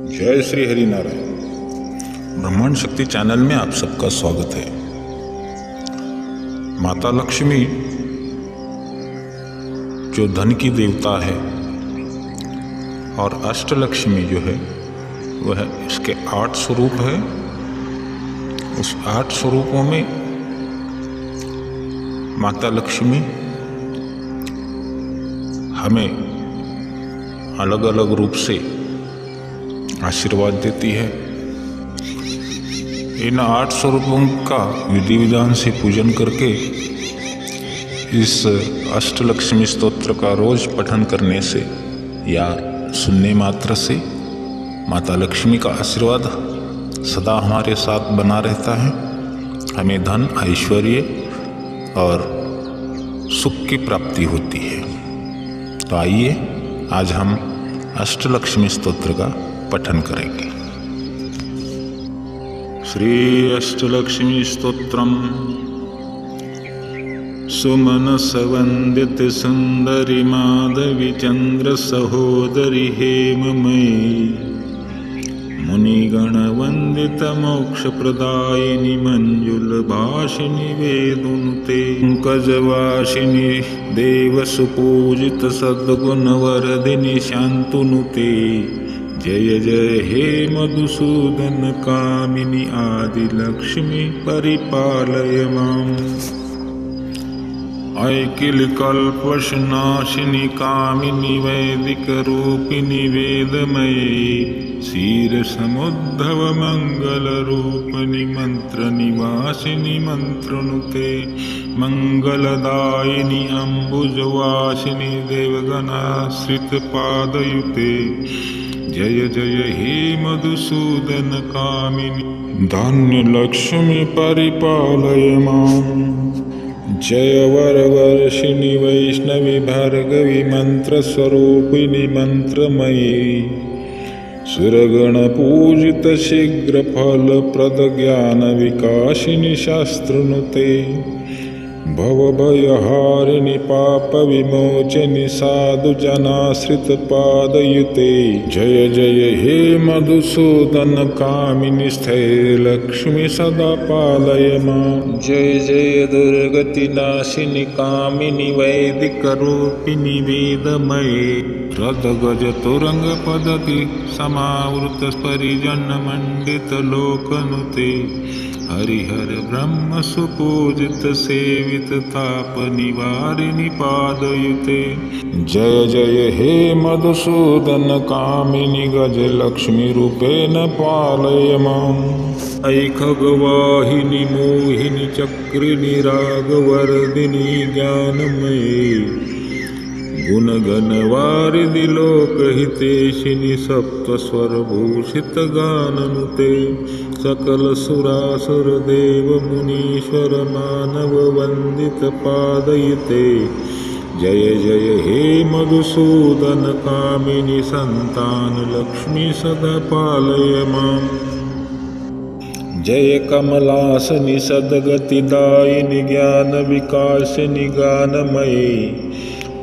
जय श्री हरि नारायण। ब्रह्मांड शक्ति चैनल में आप सबका स्वागत है। माता लक्ष्मी जो धन की देवता है और अष्टलक्ष्मी जो है वह इसके 8 स्वरूप है। उस 8 स्वरूपों में माता लक्ष्मी हमें अलग अलग रूप से आशीर्वाद देती है। इन 8 स्वरूपों का विधि विधान से पूजन करके इस अष्टलक्ष्मी स्तोत्र का रोज पठन करने से या सुनने मात्र से माता लक्ष्मी का आशीर्वाद सदा हमारे साथ बना रहता है। हमें धन, ऐश्वर्य और सुख की प्राप्ति होती है। तो आइए आज हम अष्टलक्ष्मी स्तोत्र का पठन करेंगे। श्री अष्टलक्ष्मी स्तोत्रम। सुमनस वंदित सुंदरी माधवी चंद्र सहोदरी हेममयी मुनिगण वंदित मोक्ष प्रदायिनी मंजुल भाषिनी वेदुनुते पंकजवासिनी देव सुपूजित सद्गुण वरदिनी शांतुनुते। जय जय हे मधुसूदन कामिनी आदि लक्ष्मी परिपालय माम्। ऐकिल कल्पशनाशिनी कामिनी वैदिक रूपिणी वेदमयी क्षीर समुद्धव मंगल रूपिणी मंत्र निवासिनी मंत्रनुते मंगलदायिनी अम्बुजवासिनी देवगणाश्रित पादयुते। जय जय हे मधुसूदन कामिनी धान्य लक्ष्मी परिपालय माम्। जय वरवर्षिणी वैष्णवी भार्गवी मंत्र स्वरूपिणी मंत्रमयी सुरगण पूजित शीघ्र फल प्रद ज्ञान विकासिनी शास्त्रनुते भवभयहारिणी पाप विमोचनी साधु जनाश्रित पादयुते। जय जय हे मधुसूदन कामिनी स्थैर्य लक्ष्मी सदा पालय माम्। जय जय दुर्गति नाशिनी कामिनी वैदिक रूपिणी वेदमयी रथ गज तुरंग पदति समावृत परिजन मंडित लोकनुते हरिहर ब्रह्म सुपूजित सेवित ताप निवारिणी पादयुते। जय जय हे मधुसूदन कामिनी गज लक्ष्मी रूपेण पालय माम्। ऐ खगवाहिनी मोहिनी चक्रिणी रागवर्धिनी ज्ञानमयी गुणगण वारिधि लोकहितेशिनी सप्तस्वर भूषित गाननुते सकल सुरासुर देव मुनीश्वर मानव वंदित पादयुते। जय जय हे मधुसूदन कामिनी संतान लक्ष्मी सदा पालय माम्। जय कमलासनि सद्गतिदायिनी ज्ञान विकासिनी गानमयी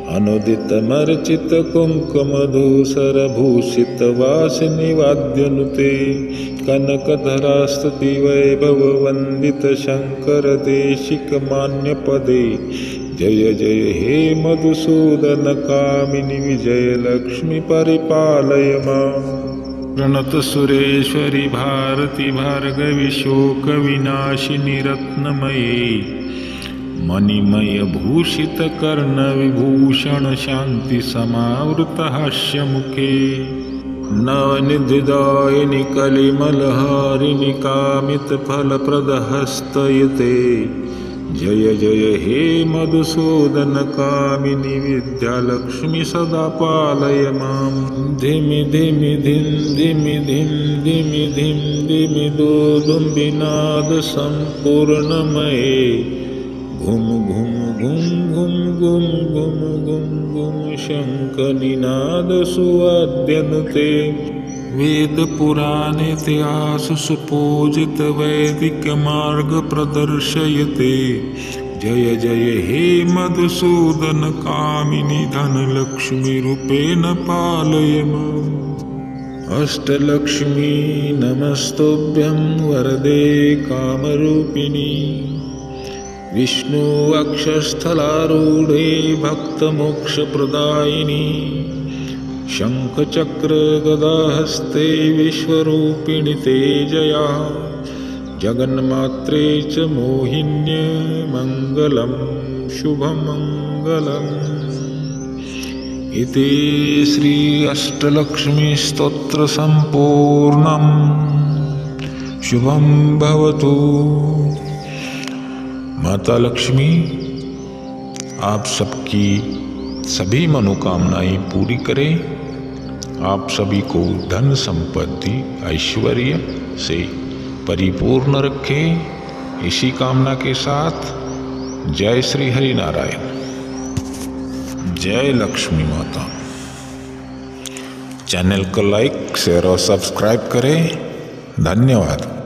अनुदित मर्चित कुंकुम धूसर भूषित वासिनी वाद्यनुते कनकधरास्तुति वैभव वंदित शंकर देशिक मान्य पदे। जय जय हे मधुसूदन कामिनी विजय लक्ष्मी परिपालय माम्। प्रणत सुरेश्वरी भारती भार्गवी शोक विनाशिनी रत्नमयी मणिमय भूषित कर्ण विभूषण शांति समावृत हास्य मुखे नवनिधिदायिनी कलिमलहारिणी कामित फल प्रद हस्तयुते। जय जय हे मधुसूदन कामिनी विद्या लक्ष्मी सदा पालय माम्। धिमि धिमि धिम धिमि धिम धिमि धिम धिमि दुदुम्बिनाद संपूर्णमये घुम घुम घुम घुम घुम घुम घुम घुम शंखनिनाद सुवाद्यनुते वेद पुराण इतिहास सुपूजित वैदिक मार्ग प्रदर्शयते। जय जय हे मधुसूदन कामिनी धन लक्ष्मी रूपेण पालय माम्। अष्टलक्ष्मी नमस्तुभ्यं वरदे कामरूपिणी विष्णु अक्षस्थलारूढे भक्तमोक्षप्रदायिनी शङ्खचक्र गदाहस्ते विश्वरूपिणि ते जया जगन्मात्रे च मोहिन्ये मङ्गलं शुभमङ्गलम्। इति श्री अष्टलक्ष्मी स्तोत्र संपूर्णम्। शुभं भवतु। माता लक्ष्मी आप सबकी सभी मनोकामनाएं पूरी करें, आप सभी को धन संपत्ति ऐश्वर्य से परिपूर्ण रखे। इसी कामना के साथ जय श्री हरि नारायण। जय लक्ष्मी माता। चैनल को लाइक शेयर और सब्सक्राइब करें। धन्यवाद।